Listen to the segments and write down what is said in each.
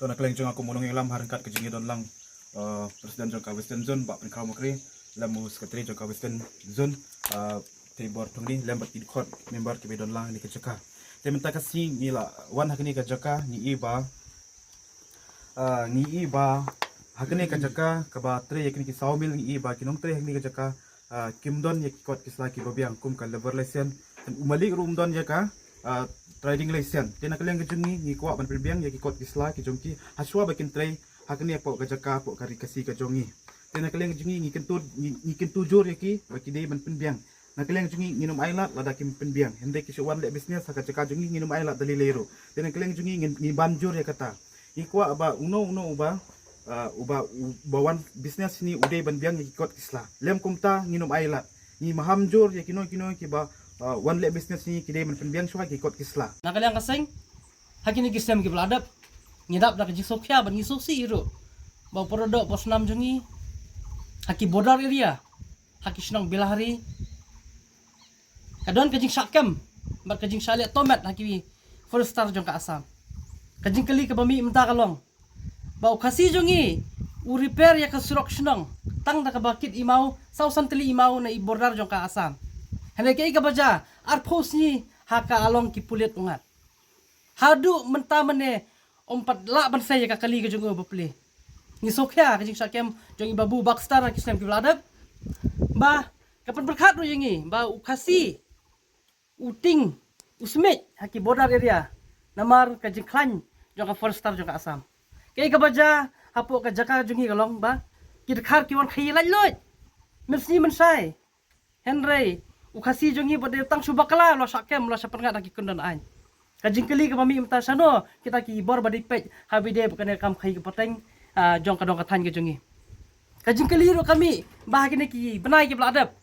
to nakleng jong aku mulung ilam harangkat kejingi don lang presiden jong ka Western Zone bak penkau makri lamu sekretari jong ka Western Zone tibor tungni lambat tidkot member ke don lang ni kejaka temen takasi ni la wan hakni kejaka ni iba hakni kejaka ka ba tre yakni ki sawmil ni iba kinong tre hakni kejaka kimdon yakikot kisla ki babiang kum ka lever lesen dan umalik rumdon yaka trading license tena kalian kejungi ni kuat ban perbiang ya kikot kisla ki jongki haswa bakin tray hakni apok kajaka apok kari kasi kejungi tena kalian kejungi ni kentu jur ya ki baki dei ban perbiang na kalian kejungi nginum ailat lada kim perbiang hende ki syawan le bisnes haka jaka jungi nginum ailat dali lero tena kalian kejungi ni banjur ya kata ni kuat ba uno uba bawan bisnes ni udai ban biang ya kikot kisla lem kumta nginum ailat ni mahamjur ya kino ki ba one le business ni kidai man penbiang suka kikot kisla nakaliang kasing hakini kisem ki beladap ngidap dak ji sokya ban ngi soksi iro ba porodo pos 6 jungi haki border area haki senang bilahari kadon kajing syakam bar kajing syale tomat haki forestar jong ka asam kajing kali ke bami menta kalong ba kasi jungi u repair ya ka surok senang tang dak bakit imau sausan teli imau na i border jong ka asam hendak ke baca arpos ni haka along ki pulit ungat hadu menta mene ompat la ban saya ka kali ke jungo bepli ni sokya ke jing sakem jong babu bakstar ki sem ki bladap ba kapan berkat ro yengi ba ukasi uting usmet haki border area namar ka jing klan jong ka forestar jong ka asam ke baca hapo ka jaka jungi kalong ba ki dekhar ki wan khilai loy mesni mensai henry ukasi jongi pada tang subakala lo sakem lo sapengat lagi kendan ain kajing kali ke mami imta sano kita ki bor badi pej habide bukan kam khai ke pateng jong kadong kathan ke jongi kajing kali ro kami bah kini ki benai ki beladap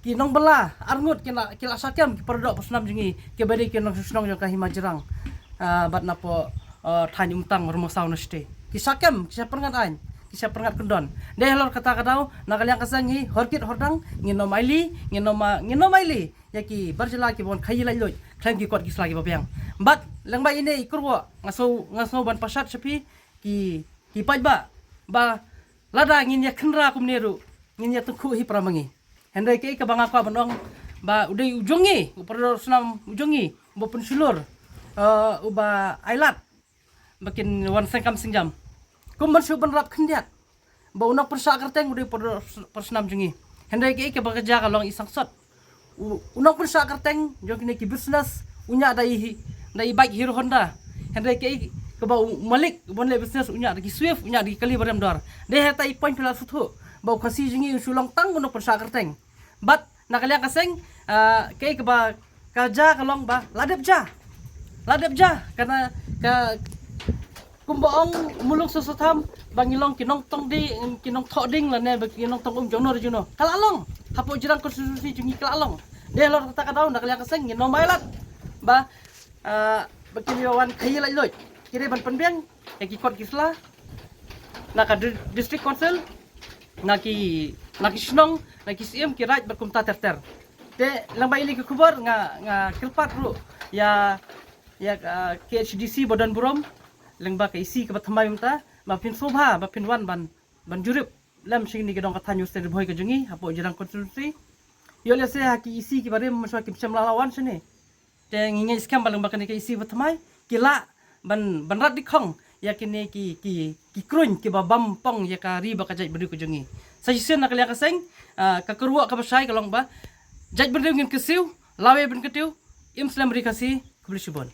ki nong bela arngut kila sakem ki perdok posnam jongi ke badi ki nong susnong jong ka himajrang bat napo than umtang rumah sauna ste ki sakem ki sapengat ain kisah perengat kendon deh lor kata kadau nakaliang kasangi horkit hordang ngino maili yaki barjela ki bon khayi lai loi klang ki kot kisla ki babiang bat langba ini ikurwo ngaso ban pasat sepi ki pajba ba lada ngin ya khenra kumneru ngin ya tukhu hi pramangi hendai ke ka banga ka bandong ba udai ujongi upar senam ujongi bo pensulur uba ailat makin wan sengkam singjam kumban su ban rap khendiat ba unak persa kerteng udah persenam jungi hendai ke bekerja kalong isang sot unak persa kerteng jong kini ki business unya dai bike Hero Honda hendai ke ba malik bon le business unya di Swift unya di kali barem dor deh tai point pila sutu ba khasi jungi sulong tang unak persa kerteng bat nakaliang kaseng ke ba kerja kalong ba ladap ja karena kumbaong muluk susutam bangilong kinong tong di kinong thoding la ne kinong tong jono rejuno kalalong hapo jirang konstitusi jungi kalalong de lor kata kadau nak liak kaseng ngino mailat ba bakiliwan khayilai loi kire ban penbiang ki kot kisla naka district council naki snong naki CM ki right berkumta terter de lang baili ke kubur nga kilpat ru ya KHDC Badan Burom lengba ke isi ke bathamai mta mapin sobha mapin wan ban jurip lam sing ni gedong kathanyu ste boy ke jungi hapo jirang konstitusi yo le se haki isi ki bare maswa ki pcham lawan sene te nginge skam baleng bakane ke isi bathamai kila ban rat dikhong ya kini ki krun ki babam pong ya ka ri bakajai beri ke jungi sajisen nak liak kaseng ka kerwa ka basai kalong ba jaj beri ngin kesiu lawe ben ketiu im slam ri kasi kubli subon